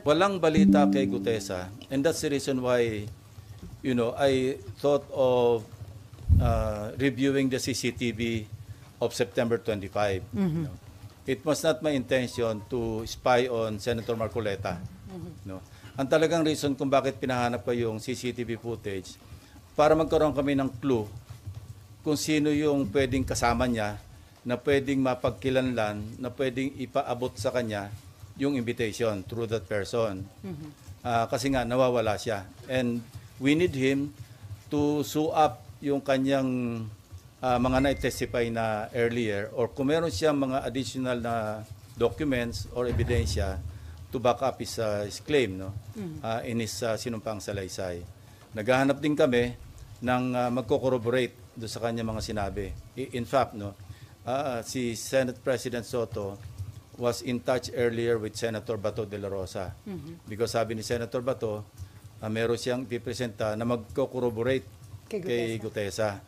Walang balita kay Gutesa, and that's the reason why, I thought of reviewing the CCTV of September 25. It was not my intention to spy on Senator Marcoleta. No. Ang talagang reason kung bakit pinahanap ko yung CCTV footage, para magkaroon kami ng clue kung sino yung pwedeng kasama niya, na pwedeng mapagkilanlan, na pwedeng ipaabot sa kanya yung invitation through that person. Kasi nga, nawawala siya. And we need him to sew up yung kanyang mga na-testify na earlier, or kung meron siyang mga additional na documents or ebidensya to back up his claim, no? In his sinumpang salaysay. Naghahanap din kami ng magko-corroborate do sa kanya mga sinabi. In fact, no, si Senate President Soto was in touch earlier with Senator Bato de la Rosa. Because sabi ni Senator Bato, meron siyang ipipresenta na magko-corroborate kay Gutesa.